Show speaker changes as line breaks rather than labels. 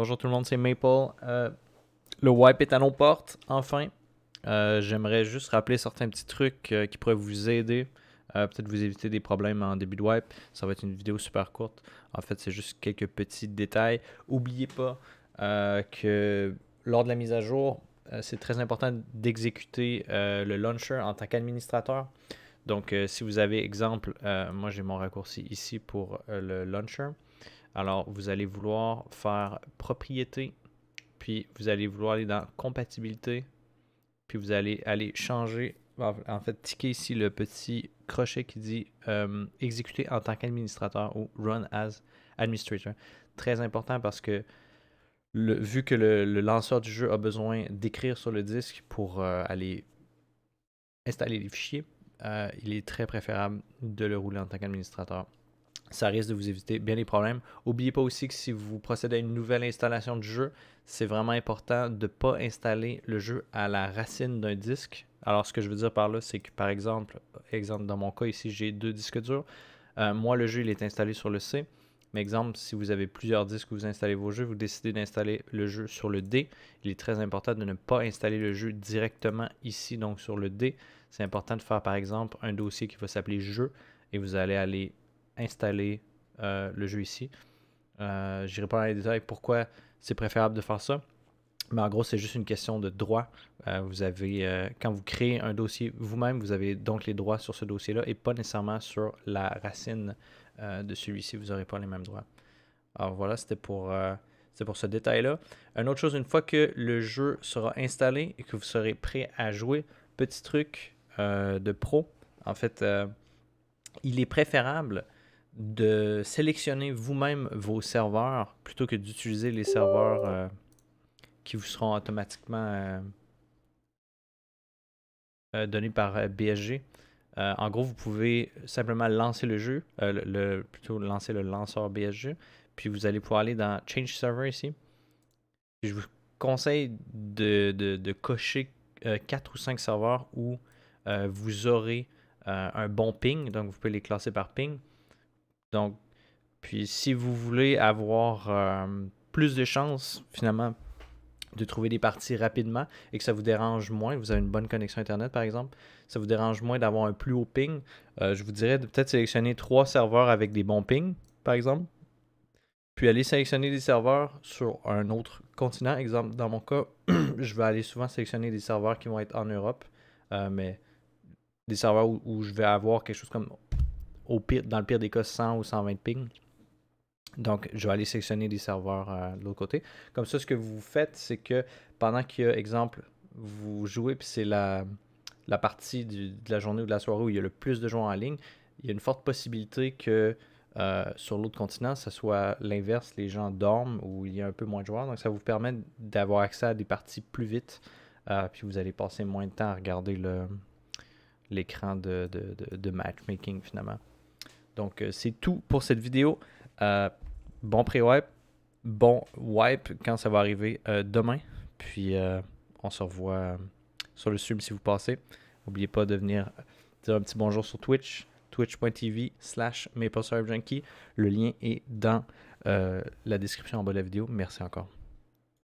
Bonjour tout le monde, c'est Maple. Le wipe est à nos portes, enfin. J'aimerais juste rappeler certains petits trucs qui pourraient vous aider. Peut-être vous éviter des problèmes en début de wipe. Ça va être une vidéo super courte. En fait, c'est juste quelques petits détails. N'oubliez pas que lors de la mise à jour, c'est très important d'exécuter le launcher en tant qu'administrateur. Donc, si vous avez, exemple, moi j'ai mon raccourci ici pour le launcher. Alors, vous allez vouloir faire propriété, puis vous allez vouloir aller dans compatibilité, puis vous allez aller changer, en fait, ticker ici le petit crochet qui dit exécuter en tant qu'administrateur ou run as administrator. Très important parce que vu que le lanceur du jeu a besoin d'écrire sur le disque pour aller installer les fichiers, il est très préférable de le rouler en tant qu'administrateur. Ça risque de vous éviter bien des problèmes. N'oubliez pas aussi que si vous procédez à une nouvelle installation du jeu, c'est vraiment important de ne pas installer le jeu à la racine d'un disque. Alors, ce que je veux dire par là, c'est que par exemple dans mon cas ici, j'ai 2 disques durs. Moi, le jeu, il est installé sur le C. Mais exemple, si vous avez plusieurs disques où vous installez vos jeux, vous décidez d'installer le jeu sur le D. Il est très important de ne pas installer le jeu directement ici, donc sur le D. C'est important de faire par exemple un dossier qui va s'appeler jeu et vous allez aller installer le jeu ici. Je n'irai pas dans les détails pourquoi c'est préférable de faire ça. Mais en gros, c'est juste une question de droit. Vous avez, quand vous créez un dossier vous-même, vous avez donc les droits sur ce dossier-là et pas nécessairement sur la racine de celui-ci. Vous n'aurez pas les mêmes droits. Alors voilà, c'était pour ce détail-là. Une autre chose, une fois que le jeu sera installé et que vous serez prêt à jouer, petit truc de pro. En fait, il est préférable de sélectionner vous-même vos serveurs plutôt que d'utiliser les serveurs qui vous seront automatiquement donnés par BSG. En gros, vous pouvez simplement lancer le jeu, plutôt lancer le lanceur BSG, puis vous allez pouvoir aller dans Change Server ici. Puis je vous conseille de cocher 4 ou 5 serveurs où vous aurez un bon ping, donc vous pouvez les classer par ping. Donc, puis si vous voulez avoir plus de chances, finalement, de trouver des parties rapidement et que ça vous dérange moins, vous avez une bonne connexion Internet par exemple, ça vous dérange moins d'avoir un plus haut ping, je vous dirais de peut-être sélectionner 3 serveurs avec des bons pings, par exemple, puis aller sélectionner des serveurs sur un autre continent. Exemple, dans mon cas, je vais aller souvent sélectionner des serveurs qui vont être en Europe, mais des serveurs où je vais avoir quelque chose comme, dans le pire des cas, 100 ou 120 ping. Donc, je vais aller sélectionner des serveurs de l'autre côté. Comme ça, ce que vous faites, c'est que pendant qu'il y a, exemple, vous jouez, puis c'est la partie de la journée ou de la soirée où il y a le plus de joueurs en ligne, il y a une forte possibilité que sur l'autre continent, ce soit l'inverse, les gens dorment ou il y a un peu moins de joueurs. Donc, ça vous permet d'avoir accès à des parties plus vite. Puis vous allez passer moins de temps à regarder l'écran de matchmaking finalement. Donc, c'est tout pour cette vidéo. Bon pré-wipe, bon wipe quand ça va arriver demain. Puis, on se revoit sur le stream si vous passez. N'oubliez pas de venir dire un petit bonjour sur Twitch, twitch.tv/MapleSyrup Junkie. Le lien est dans la description en bas de la vidéo. Merci encore.